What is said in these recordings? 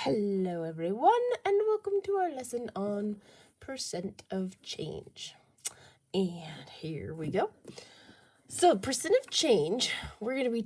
Hello everyone, and welcome to our lesson on percent of change. And here we go. So percent of change, we're going to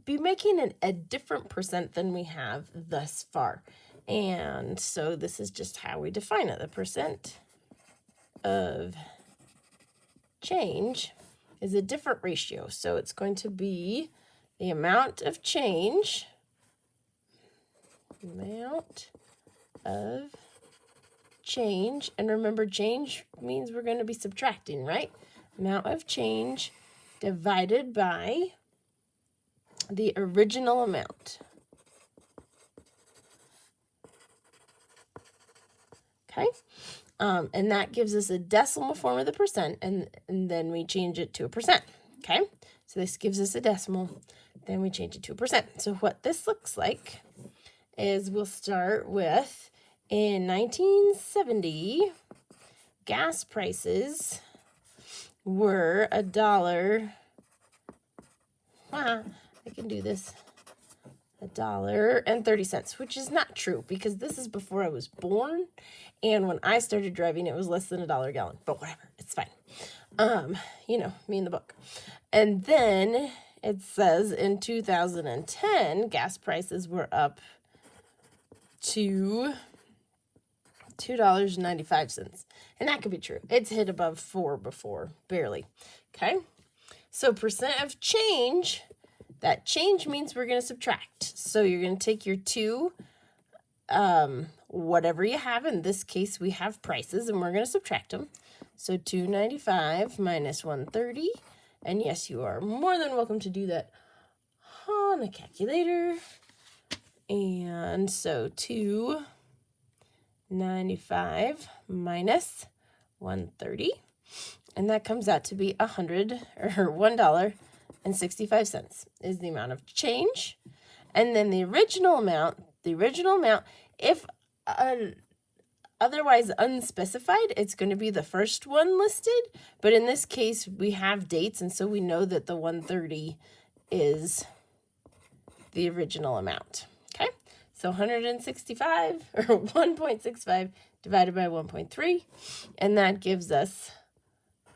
be making a different percent than we have thus far. And so this is just how we define it. The percent of change is a different ratio. So it's going to be the amount of change and remember change means we're going to be subtracting, right? Amount of change divided by the original amount. Okay, and that gives us a decimal form of the percent, and then we change it to a percent. Okay, so this gives us a decimal, then we change it to a percent. So what this looks like is we'll start with, in 1970, gas prices were $1. I can do this. $1.30, which is not true because this is before I was born, and when I started driving, it was less than $1 a gallon. But whatever, it's fine. Me and the book. And then it says in 2010, gas prices were up to $2.95. And that could be true. It's hit above 4 before, barely. Okay? So percent of change, that change means we're going to subtract. So you're going to take your two, whatever you have. In this case, we have prices, and we're going to subtract them. So $2.95 minus $1.30. And yes, you are more than welcome to do that on a calculator. And so $2.95 minus $1.30, and that comes out to be $1.65 is the amount of change. And then the original amount, if otherwise unspecified, it's going to be the first one listed. But in this case, we have dates, and so we know that the $1.30 is the original amount. Okay, so 165 or 1.65 divided by 1.3, and that gives us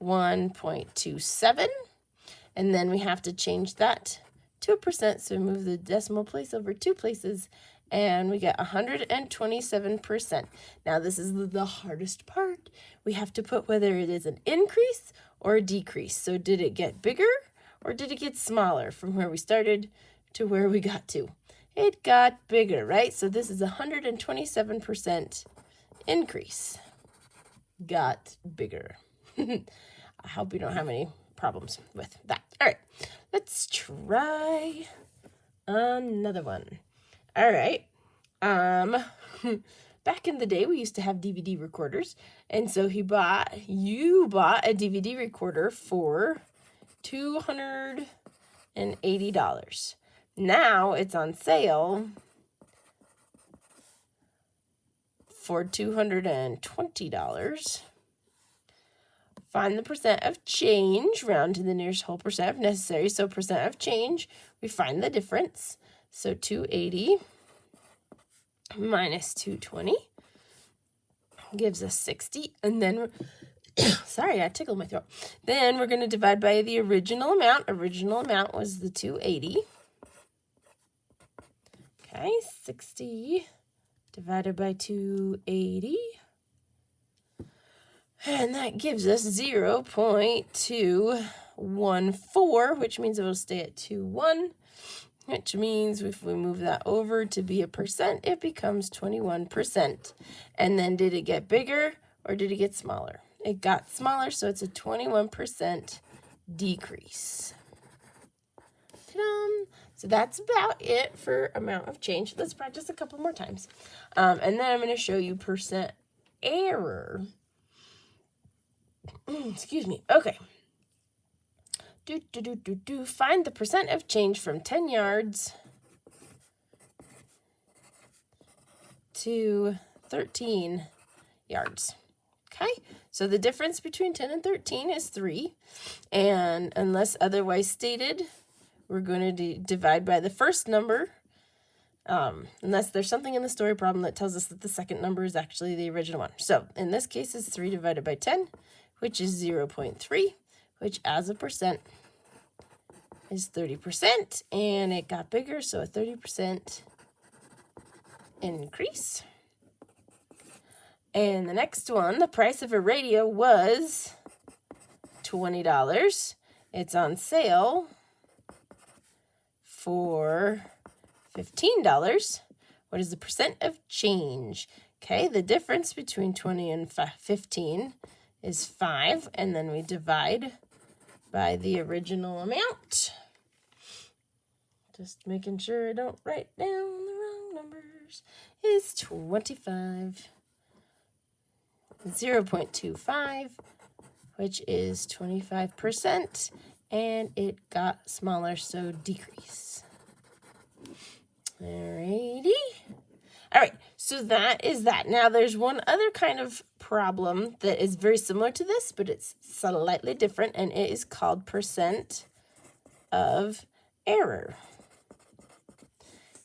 1.27. And then we have to change that to a percent, so we move the decimal place over 2 places, and we get 127%. Now this is the hardest part. We have to put whether it is an increase or a decrease. So did it get bigger or did it get smaller from where we started to where we got to? It got bigger, right? So this is 127% increase. Got bigger. I hope you don't have any problems with that. All right, let's try another one. All right. Back in the day, we used to have DVD recorders, and so you bought a DVD recorder for $280. Now it's on sale for $220. Find the percent of change, round to the nearest whole percent if necessary. So percent of change, we find the difference. So 280 minus 220 gives us 60. And then, sorry, I tickled my throat. Then we're going to divide by the original amount. Original amount was the 280. Okay, 60 divided by 280. And that gives us 0.214, which means it will stay at 21, which means if we move that over to be a percent, it becomes 21%. And then did it get bigger or did it get smaller? It got smaller, so it's a 21% decrease. Ta-da! So that's about it for amount of change. Let's practice a couple more times. And then I'm going to show you percent error. Excuse me. Okay. Find the percent of change from 10 yards to 13 yards. Okay, so the difference between 10 and 13 is 3. And unless otherwise stated, we're going to divide by the first number unless there's something in the story problem that tells us that the second number is actually the original one. So in this case, it's 3 divided by 10, which is 0.3, which as a percent is 30%, and it got bigger, so a 30% increase. And the next one, the price of a radio was $20. It's on sale for $15. What is the percent of change? Okay, the difference between 20 and 15 is 5, and then we divide by the original amount. Just making sure I don't write down the wrong numbers. Is 25. 0.25, which is 25%, and it got smaller, so decrease. Alrighty. All right, so that is that. Now there's one other kind of problem that is very similar to this, but it's slightly different, and it is called percent of error.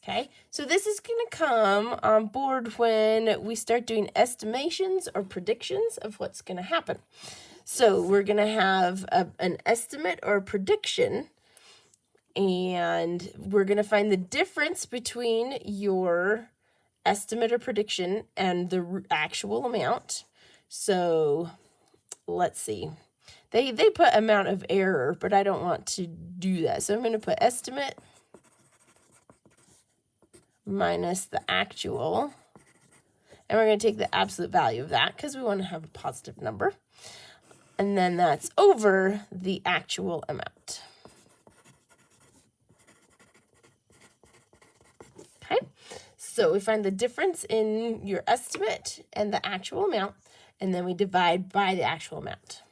Okay, so this is going to come on board when we start doing estimations or predictions of what's going to happen. So we're going to have an estimate or a prediction, and we're going to find the difference between your estimate or prediction and the actual amount. So let's see. They put amount of error, but I don't want to do that. So I'm going to put estimate minus the actual, and we're going to take the absolute value of that because we want to have a positive number, and then that's over the actual amount. Okay, so we find the difference in your estimate and the actual amount, and then we divide by the actual amount.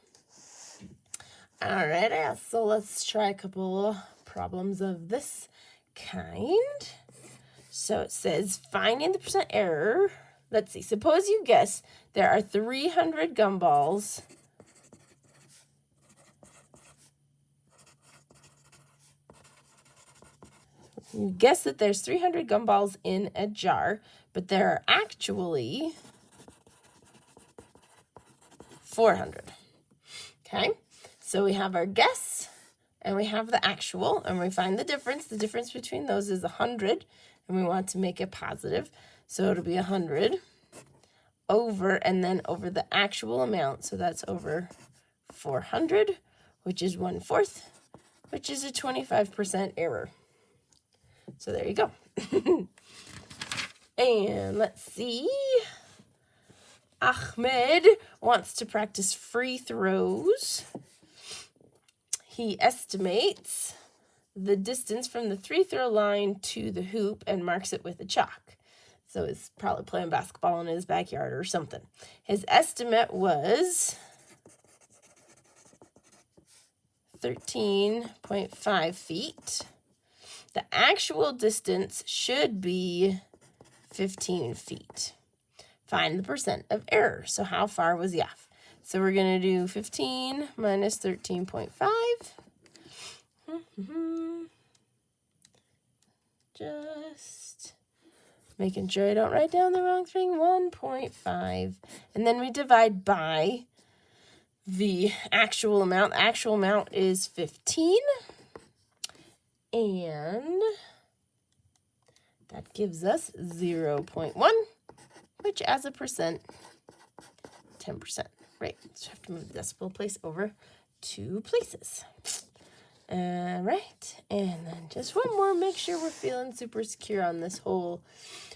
All right, so let's try a couple problems of this kind. So it says, finding the percent error. Let's see. Suppose you guess there are 300 gumballs. You guess that there's 300 gumballs in a jar, but there are actually 400. Okay. So we have our guess, and we have the actual, and we find the difference. The difference between those is 100. And we want to make it positive, so it'll be 100 over, and then over the actual amount, so that's over 400, which is 1/4, which is a 25% error. So there you go. And let's see. Ahmed wants to practice free throws. He estimates the distance from the free-throw line to the hoop and marks it with a chalk. So he's probably playing basketball in his backyard or something. His estimate was 13.5 feet. The actual distance should be 15 feet. Find the percent of error. So how far was he off? So we're going to do 15 minus 13.5. Just making sure I don't write down the wrong thing. 1.5. And then we divide by the actual amount. The actual amount is 15. And that gives us 0.1, which as a percent, 10%. Right, so I have to move the decimal place over 2 places. All right, and then just one more, make sure we're feeling super secure on this whole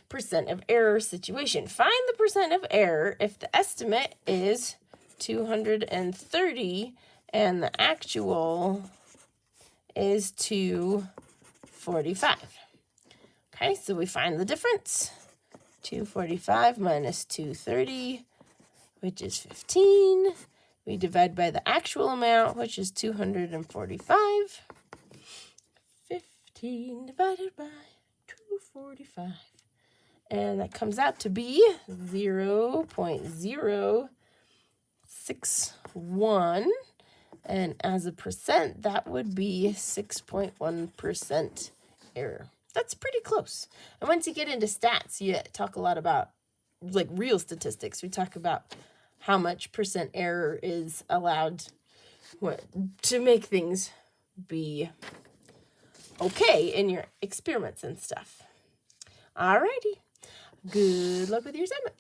percent of error situation. Find the percent of error if the estimate is 230 and the actual is 245. Okay, so we find the difference. 245 minus 230, which is 15. We divide by the actual amount, which is 245. 15 divided by 245. And that comes out to be 0.061. And as a percent, that would be 6.1% error. That's pretty close. And once you get into stats, you talk a lot about like real statistics. We talk about how much percent error is allowed to make things be okay in your experiments and stuff. Alrighty. Good luck with your assignment.